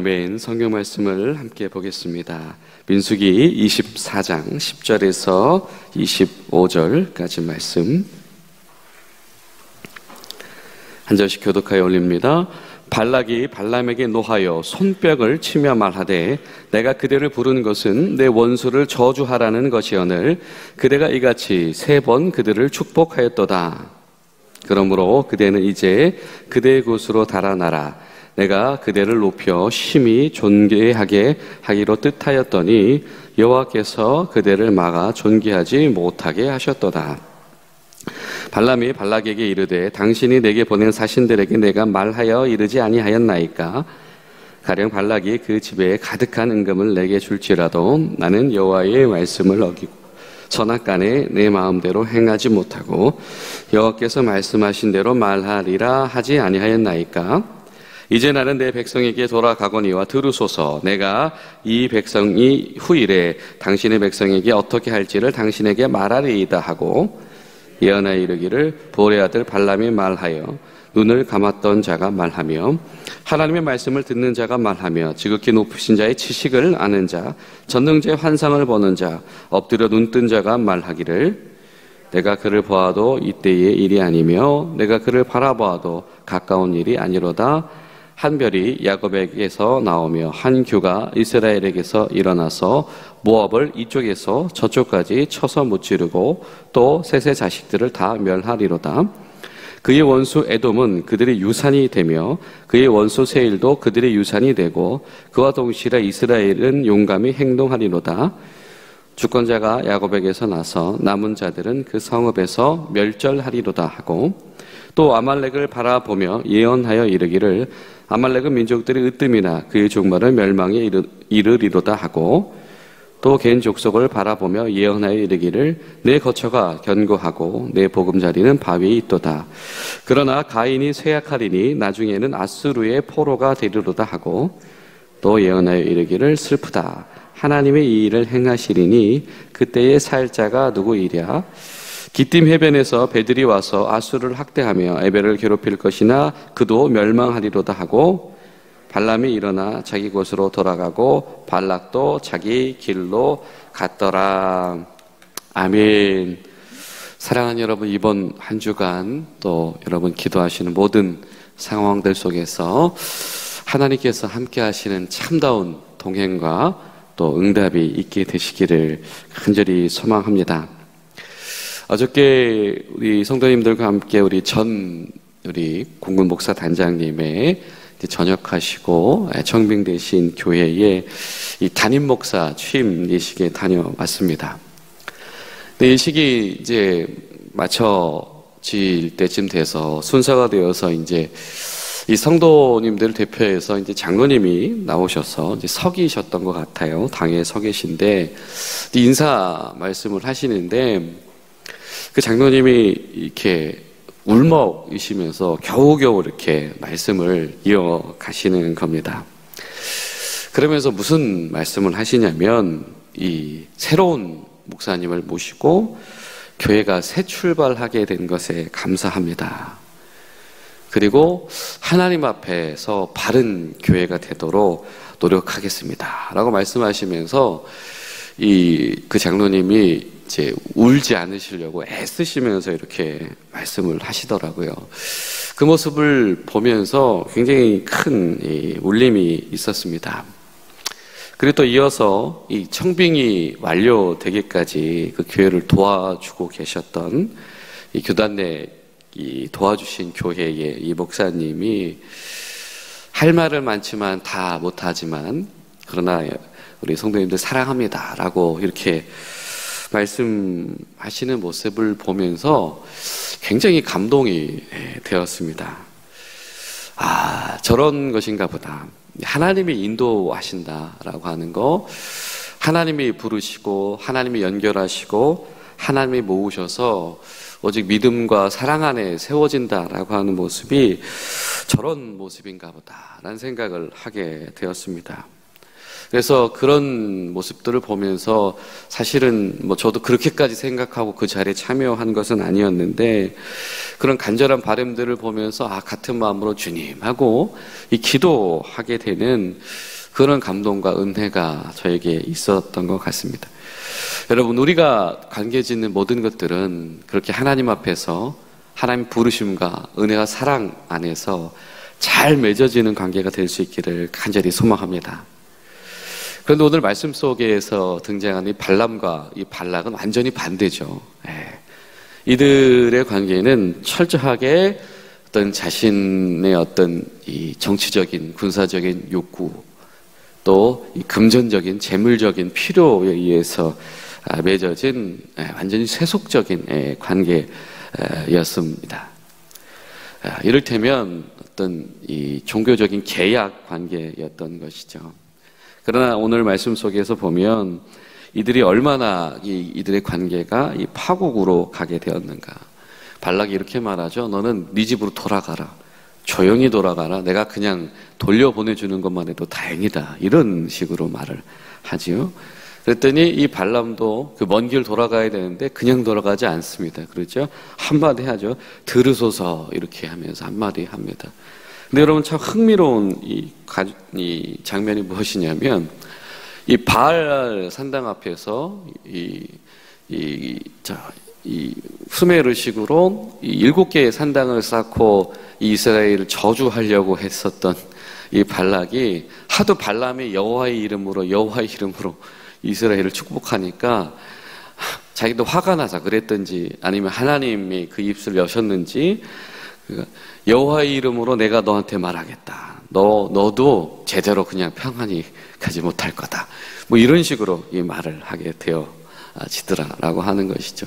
아멘. 성경 말씀을 함께 보겠습니다. 민수기 24장 10절에서 25절까지 말씀 한 절씩 교독하여 올립니다. 발락이 발람에게 노하여 손뼉을 치며 말하되 내가 그대를 부른 것은 내 원수를 저주하라는 것이오늘 그대가 이같이 3번 그들을 축복하였도다. 그러므로 그대는 이제 그대의 곳으로 달아나라. 내가 그대를 높여 심히 존귀하게 하기로 뜻하였더니 여호와께서 그대를 막아 존귀하지 못하게 하셨도다. 발람이 발락에게 이르되 당신이 내게 보낸 사신들에게 내가 말하여 이르지 아니하였나이까? 가령 발락이 그 집에 가득한 은금을 내게 줄지라도 나는 여호와의 말씀을 어기고 선악간에 내 마음대로 행하지 못하고 여호와께서 말씀하신 대로 말하리라 하지 아니하였나이까? 이제 나는 내 백성에게 돌아가거니와 들으소서. 내가 이 백성이 후일에 당신의 백성에게 어떻게 할지를 당신에게 말하리이다 하고 예언하여 이르기를 보레 아들 발람이 말하여 눈을 감았던 자가 말하며 하나님의 말씀을 듣는 자가 말하며 지극히 높으신 자의 지식을 아는 자 전능자의 환상을 보는 자 엎드려 눈뜬 자가 말하기를 내가 그를 보아도 이때의 일이 아니며 내가 그를 바라보아도 가까운 일이 아니로다. 한 별이 야곱에게서 나오며 한 규가 이스라엘에게서 일어나서 모압을 이쪽에서 저쪽까지 쳐서 무찌르고 또 셋의 자식들을 다 멸하리로다. 그의 원수 에돔은 그들의 유산이 되며 그의 원수 세일도 그들의 유산이 되고 그와 동시에 이스라엘은 용감히 행동하리로다. 주권자가 야곱에게서 나서 남은 자들은 그 성읍에서 멸절하리로다 하고 또 아말렉을 바라보며 예언하여 이르기를 아말렉은 민족들의 으뜸이나 그의 종말은 멸망에 이르리로다 하고 또 개인 족속을 바라보며 예언하여 이르기를 내 거처가 견고하고 내 보금자리는 바위에 있도다. 그러나 가인이 쇠약하리니 나중에는 아수르의 포로가 되리로다 하고 또 예언하여 이르기를 슬프다. 하나님의 이 일을 행하시리니 그때의 살자가 누구이랴? 기띔 해변에서 배들이 와서 아수를 학대하며 에벨을 괴롭힐 것이나 그도 멸망하리로다 하고 발람이 일어나 자기 곳으로 돌아가고 발락도 자기 길로 갔더라. 아멘. 사랑하는 여러분, 이번 한 주간 또 여러분 기도하시는 모든 상황들 속에서 하나님께서 함께 하시는 참다운 동행과 또 응답이 있게 되시기를 간절히 소망합니다. 어저께 우리 성도님들과 함께 우리 공군 목사 단장님의 전역하시고 청빙되신 교회에 이 담임 목사 취임 예식에 다녀왔습니다. 근데 이 시기 이제 맞춰질 때쯤 돼서 순서가 되어서 이제 이 성도님들을 대표해서 이제 장로님이 나오셔서 이제 서 계셨던 것 같아요. 당에 서 계신데 인사 말씀을 하시는데 그 장로님이 이렇게 울먹이시면서 겨우겨우 이렇게 말씀을 이어가시는 겁니다. 그러면서 무슨 말씀을 하시냐면 이 새로운 목사님을 모시고 교회가 새 출발하게 된 것에 감사합니다. 그리고 하나님 앞에서 바른 교회가 되도록 노력하겠습니다. 라고 말씀하시면서 그 장로님이 이제 울지 않으시려고 애쓰시면서 이렇게 말씀을 하시더라고요. 그 모습을 보면서 굉장히 큰 울림이 있었습니다. 그리고 또 이어서 이 청빙이 완료되기까지 그 교회를 도와주고 계셨던 이 교단 내 도와주신 교회의 이 목사님이 할 말은 많지만 다 못하지만 그러나 우리 성도님들 사랑합니다 라고 이렇게 말씀하시는 모습을 보면서 굉장히 감동이 되었습니다. 아, 저런 것인가 보다. 하나님이 인도하신다라고 하는 거, 하나님이 부르시고 하나님이 연결하시고 하나님이 모으셔서 오직 믿음과 사랑 안에 세워진다라고 하는 모습이 저런 모습인가 보다라는 생각을 하게 되었습니다. 그래서 그런 모습들을 보면서 사실은 뭐 저도 그렇게까지 생각하고 그 자리에 참여한 것은 아니었는데 그런 간절한 바람들을 보면서 같은 마음으로 주님하고 이 기도하게 되는 그런 감동과 은혜가 저에게 있었던 것 같습니다. 여러분, 우리가 관계 짓는 모든 것들은 그렇게 하나님 앞에서 하나님 부르심과 은혜와 사랑 안에서 잘 맺어지는 관계가 될 수 있기를 간절히 소망합니다. 그런데 오늘 말씀 속에서 등장하는 이 발람과 이 발락은 완전히 반대죠. 이들의 관계는 철저하게 어떤 자신의 어떤 이 정치적인 군사적인 욕구 또 이 금전적인 재물적인 필요에 의해서 맺어진 완전히 세속적인 관계였습니다. 이를테면 어떤 이 종교적인 계약 관계였던 것이죠. 그러나 오늘 말씀 속에서 보면 이들이 얼마나 이들의 관계가 이 파국으로 가게 되었는가. 발락이 이렇게 말하죠. 너는 네 집으로 돌아가라. 조용히 돌아가라. 내가 그냥 돌려보내주는 것만 해도 다행이다. 이런 식으로 말을 하지요. 그랬더니 이 발람도 그 먼 길 돌아가야 되는데 그냥 돌아가지 않습니다. 그렇죠? 한마디 하죠. 들으소서 이렇게 하면서 한마디 합니다. 근데 여러분 참 흥미로운 이 장면이 무엇이냐면 이 바알 산당 앞에서 이 수메르식으로 7개의 산당을 쌓고 이스라엘을 저주하려고 했었던 이 발락이 하도 발람이 여호와의 이름으로 이스라엘을 축복하니까 자기도 화가 나서 그랬든지 아니면 하나님이 그 입술을 여셨는지 여호와의 이름으로 내가 너한테 말하겠다. 너도 제대로 그냥 평안히 가지 못할 거다. 뭐 이런 식으로 이 말을 하게 되어지더라라고 하는 것이죠.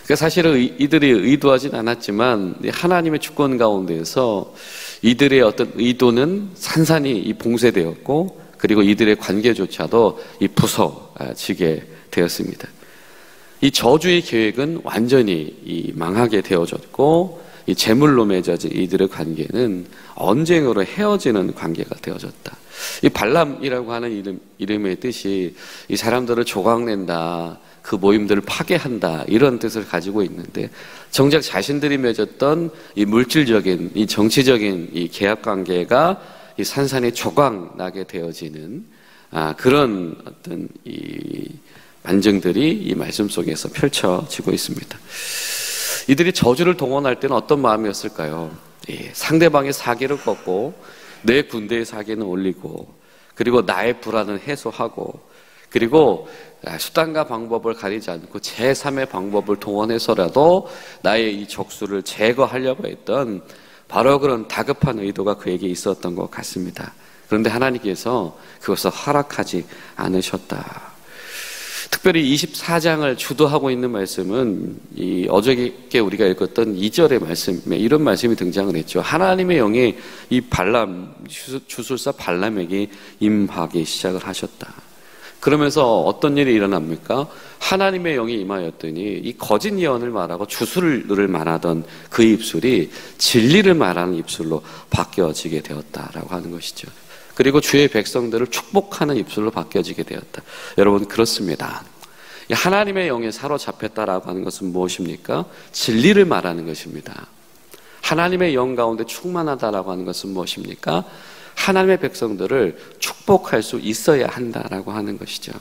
그러니까 사실은 이들이 의도하진 않았지만 하나님의 주권 가운데서 이들의 어떤 의도는 산산이 봉쇄되었고 그리고 이들의 관계조차도 부서지게 되었습니다. 이 저주의 계획은 완전히 망하게 되어졌고 이 재물로 맺어진 이들의 관계는 언쟁으로 헤어지는 관계가 되어졌다. 이 발람이라고 하는 이름의 뜻이 이 사람들을 조각낸다, 그 모임들을 파괴한다 이런 뜻을 가지고 있는데 정작 자신들이 맺었던 이 물질적인, 이 정치적인 이 계약 관계가 이 산산이 조각나게 되어지는 그런 어떤 이 반증들이 이 말씀 속에서 펼쳐지고 있습니다. 이들이 저주를 동원할 때는 어떤 마음이었을까요? 상대방의 사기를 꺾고 내 군대의 사기는 올리고 그리고 나의 불안을 해소하고 그리고 수단과 방법을 가리지 않고 제3의 방법을 동원해서라도 나의 이 적수를 제거하려고 했던 바로 그런 다급한 의도가 그에게 있었던 것 같습니다. 그런데 하나님께서 그것을 허락하지 않으셨다. 특별히 24장을 주도하고 있는 말씀은 이 어저께 우리가 읽었던 2절의 말씀에 이런 말씀이 등장을 했죠. 하나님의 영이 이 발람, 주술사 발람에게 임하기 시작을 하셨다. 그러면서 어떤 일이 일어납니까? 하나님의 영이 임하였더니 이 거짓 예언을 말하고 주술을 말하던 그 입술이 진리를 말하는 입술로 바뀌어지게 되었다라고 하는 것이죠. 그리고 주의 백성들을 축복하는 입술로 바뀌어지게 되었다. 여러분 그렇습니다. 하나님의 영에 사로잡혔다라고 하는 것은 무엇입니까? 진리를 말하는 것입니다. 하나님의 영 가운데 충만하다라고 하는 것은 무엇입니까? 하나님의 백성들을 축복할 수 있어야 한다라고 하는 것이죠.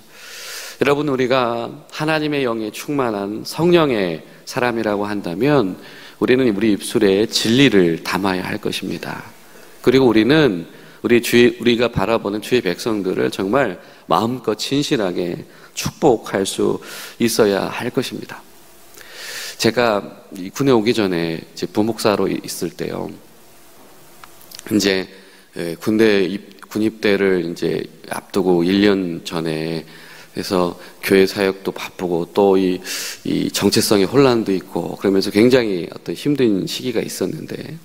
여러분 우리가 하나님의 영에 충만한 성령의 사람이라고 한다면 우리는 우리 입술에 진리를 담아야 할 것입니다. 그리고 우리는 우리가 바라보는 주의 백성들을 정말 마음껏 진실하게 축복할 수 있어야 할 것입니다. 제가 군에 오기 전에 이제 부목사로 있을 때요. 이제 군 입대를 이제 앞두고 1년 전에 그래서 교회 사역도 바쁘고 또 이 정체성의 혼란도 있고 그러면서 굉장히 어떤 힘든 시기가 있었는데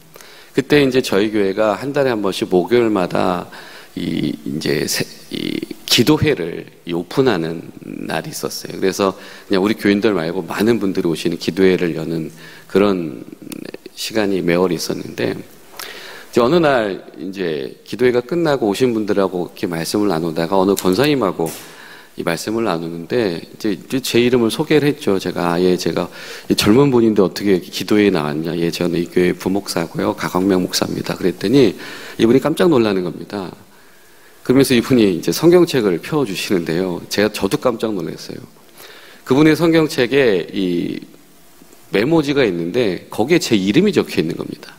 그때 이제 저희 교회가 한 달에 한 번씩 목요일마다 이 기도회를 오픈하는 날이 있었어요. 그래서 그냥 우리 교인들 말고 많은 분들이 오시는 기도회를 여는 그런 시간이 매월 있었는데 어느 날 이제 기도회가 끝나고 오신 분들하고 이렇게 말씀을 나누다가 어느 권사님하고 이 말씀을 나누는데 이제 제 이름을 소개를 했죠. 제가 젊은 분인데 어떻게 기도회에 나왔냐. 저는 이 교회 부목사고요. 가광명 목사입니다. 그랬더니 이분이 깜짝 놀라는 겁니다. 그러면서 이분이 이제 성경책을 펴주시는데요. 저도 깜짝 놀랐어요. 그분의 성경책에 이 메모지가 있는데 거기에 제 이름이 적혀 있는 겁니다.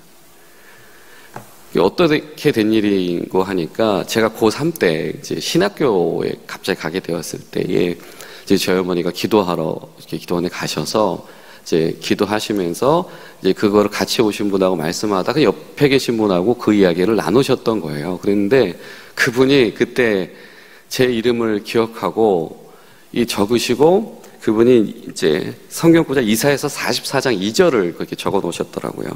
어떻게 된 일인고 하니까 제가 고3 때 이제 신학교에 갑자기 가게 되었을 때에 이제 저희 어머니가 기도하러 이렇게 기도원에 가셔서 이제 기도하시면서 이제 그거를 같이 오신 분하고 말씀하다가 옆에 계신 분하고 그 이야기를 나누셨던 거예요. 그랬는데 그분이 그때 제 이름을 기억하고 적으시고 그분이 이제 성경구자 이사야서 44장 2절을 그렇게 적어 놓으셨더라고요.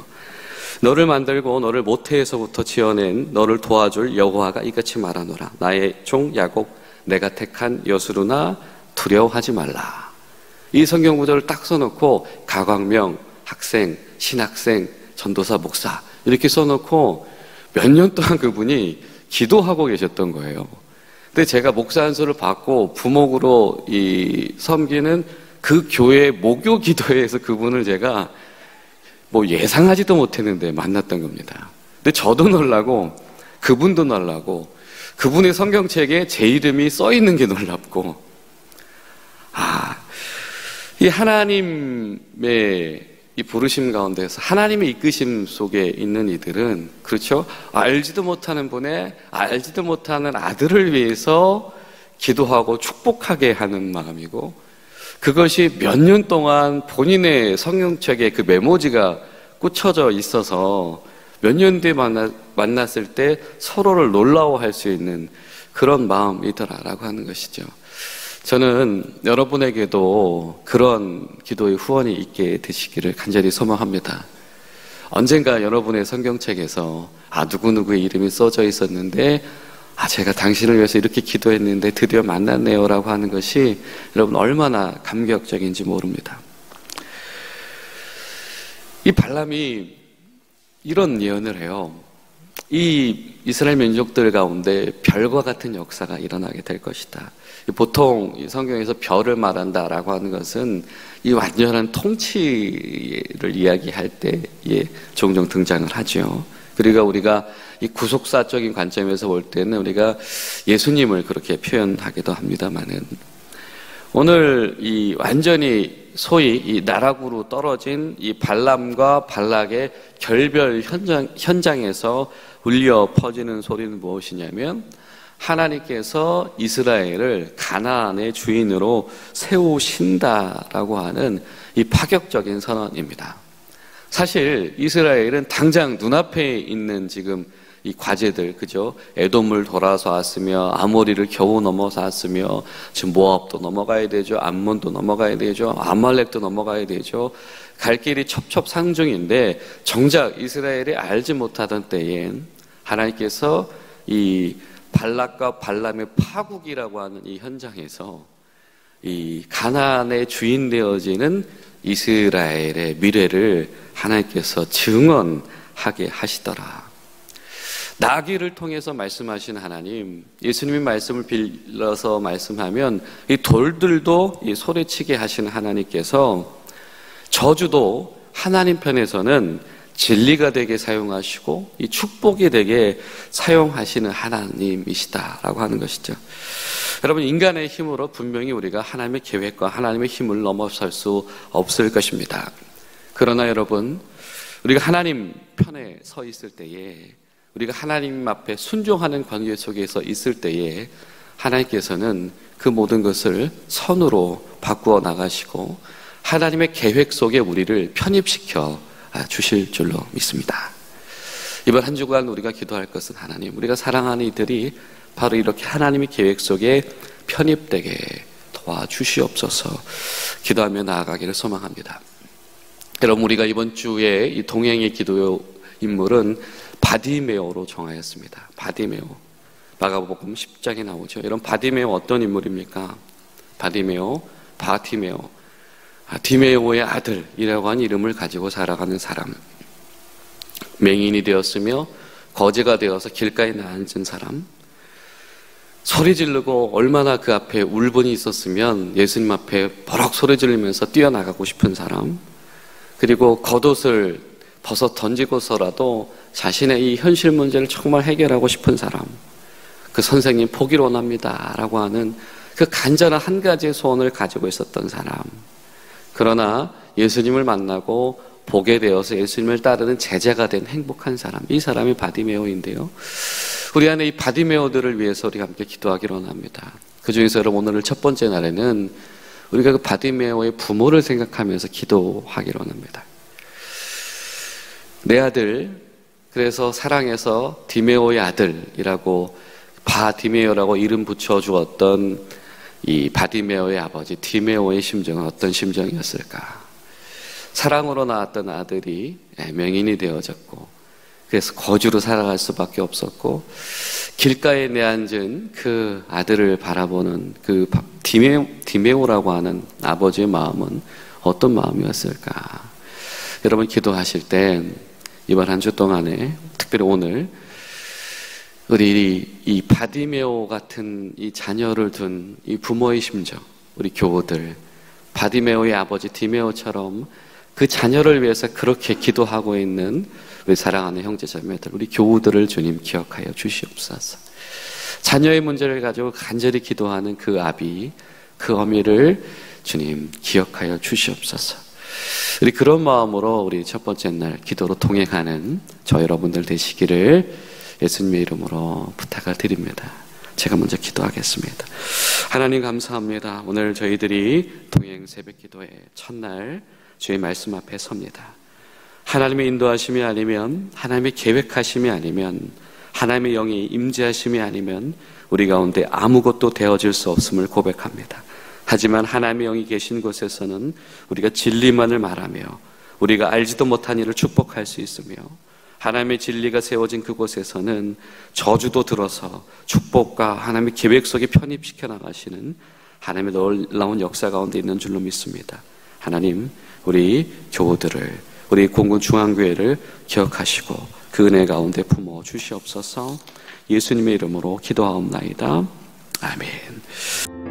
너를 만들고 너를 모태에서부터 지어낸 너를 도와줄 여호와가 이같이 말하노라. 나의 종 야곱 내가 택한 여수루나 두려워하지 말라. 이 성경 구절을 딱 써놓고 가광명 학생, 신학생, 전도사, 목사 이렇게 써놓고 몇 년 동안 그분이 기도하고 계셨던 거예요. 근데 제가 목사 안수를 받고 부목으로 섬기는 그 교회 모교 기도회에서 그분을 제가 예상하지도 못했는데 만났던 겁니다. 근데 저도 놀라고 그분도 놀라고 그분의 성경책에 제 이름이 써 있는 게 놀랍고 이 하나님의 이 부르심 가운데서 하나님의 이끄심 속에 있는 이들은 그렇죠? 알지도 못하는 분의 알지도 못하는 아들을 위해서 기도하고 축복하게 하는 마음이고 그것이 몇 년 동안 본인의 성경책에 그 메모지가 꽂혀져 있어서 몇 년 뒤에 만났을 때 서로를 놀라워할 수 있는 그런 마음이더라라고 하는 것이죠. 저는 여러분에게도 그런 기도의 후원이 있게 되시기를 간절히 소망합니다. 언젠가 여러분의 성경책에서 누구누구의 이름이 써져 있었는데 제가 당신을 위해서 이렇게 기도했는데 드디어 만났네요 라고 하는 것이 여러분 얼마나 감격적인지 모릅니다. 이 발람이 이런 예언을 해요. 이 이스라엘 민족들 가운데 별과 같은 역사가 일어나게 될 것이다. 보통 성경에서 별을 말한다라고 하는 것은 이 완전한 통치를 이야기할 때에 종종 등장을 하죠. 그리고 우리가 이 구속사적인 관점에서 볼 때는 우리가 예수님을 그렇게 표현하기도 합니다만은 오늘 이 완전히 소위 이 나락으로 떨어진 이 발람과 발락의 결별 현장에서 울려 퍼지는 소리는 무엇이냐면 하나님께서 이스라엘을 가나안의 주인으로 세우신다라고 하는 이 파격적인 선언입니다. 사실 이스라엘은 당장 눈앞에 있는 지금 이 과제들, 그죠? 에돔을 돌아서 왔으며 아모리를 겨우 넘어서 왔으며 지금 모압도 넘어가야 되죠. 암몬도 넘어가야 되죠. 아말렉도 넘어가야 되죠. 갈 길이 첩첩상중인데 정작 이스라엘이 알지 못하던 때엔 하나님께서 이 발락과 발람의 파국이라고 하는 이 현장에서 이 가나안의 주인 되어지는 이스라엘의 미래를 하나님께서 증언하게 하시더라. 나귀를 통해서 말씀하신 하나님, 예수님의 말씀을 빌려서 말씀하면 이 돌들도 이 소리치게 하신 하나님께서 저주도 하나님 편에서는 진리가 되게 사용하시고 이 축복이 되게 사용하시는 하나님이시다라고 하는 것이죠. 여러분, 인간의 힘으로 분명히 우리가 하나님의 계획과 하나님의 힘을 넘어설 수 없을 것입니다. 그러나 여러분, 우리가 하나님 편에 서 있을 때에 우리가 하나님 앞에 순종하는 관계 속에서 있을 때에 하나님께서는 그 모든 것을 선으로 바꾸어 나가시고 하나님의 계획 속에 우리를 편입시켜 주실 줄로 믿습니다. 이번 한 주간 우리가 기도할 것은 하나님, 우리가 사랑하는 이들이 바로 이렇게 하나님의 계획 속에 편입되게 도와주시옵소서 기도하며 나아가기를 소망합니다. 여러분, 우리가 이번 주에 이 동행의 기도 인물은 바디메오로 정하였습니다. 바디메오. 마가복음 10장에 나오죠. 여러분, 바디메오 어떤 인물입니까? 바디메오, 바티메오. 디메오의 아들이라고 하는 이름을 가지고 살아가는 사람. 맹인이 되었으며 거지가 되어서 길가에 앉은 사람, 소리 지르고 얼마나 그 앞에 울분이 있었으면 예수님 앞에 버럭 소리 지르면서 뛰어나가고 싶은 사람, 그리고 겉옷을 벗어 던지고서라도 자신의 이 현실 문제를 정말 해결하고 싶은 사람, 그 선생님 포기를 원합니다 라고 하는 그 간절한 한 가지의 소원을 가지고 있었던 사람, 그러나 예수님을 만나고 보게 되어서 예수님을 따르는 제자가 된 행복한 사람, 이 사람이 바디메오인데요, 우리 안에 이 바디메오들을 위해서 우리가 함께 기도하기를 원합니다. 그 중에서 여러분, 오늘 첫 번째 날에는 우리가 그 바디메오의 부모를 생각하면서 기도하기를 원합니다. 내 아들, 그래서 사랑해서 디메오의 아들이라고 바디메오라고 이름 붙여주었던 이 바디메오의 아버지 디메오의 심정은 어떤 심정이었을까? 사랑으로 낳았던 아들이 맹인이 되어졌고, 그래서 거주로 살아갈 수밖에 없었고, 길가에 내앉은 그 아들을 바라보는 그 디메오라고 하는 아버지의 마음은 어떤 마음이었을까? 여러분, 기도하실 때 이번 한 주 동안에, 특별히 오늘 우리 이 바디메오 같은 이 자녀를 둔 이 부모의 심정, 우리 교우들, 바디메오의 아버지 디메오처럼 그 자녀를 위해서 그렇게 기도하고 있는 우리 사랑하는 형제자매들, 우리 교우들을 주님 기억하여 주시옵소서. 자녀의 문제를 가지고 간절히 기도하는 그 아비, 그 어미를 주님 기억하여 주시옵소서. 우리 그런 마음으로 우리 첫 번째 날 기도로 동행하는 저 여러분들 되시기를 예수님의 이름으로 부탁을 드립니다. 제가 먼저 기도하겠습니다. 하나님 감사합니다. 오늘 저희들이 동행 새벽 기도의 첫날 주의 말씀 앞에 섭니다. 하나님의 인도하심이 아니면, 하나님의 계획하심이 아니면, 하나님의 영이 임재하심이 아니면 우리 가운데 아무것도 되어질 수 없음을 고백합니다. 하지만 하나님의 영이 계신 곳에서는 우리가 진리만을 말하며 우리가 알지도 못한 일을 축복할 수 있으며, 하나님의 진리가 세워진 그곳에서는 저주도 들어서 축복과 하나님의 계획 속에 편입시켜 나가시는 하나님의 놀라운 역사 가운데 있는 줄로 믿습니다. 하나님, 우리 교우들을, 우리 공군 중앙교회를 기억하시고 그 은혜 가운데 품어 주시옵소서. 예수님의 이름으로 기도하옵나이다. 아멘.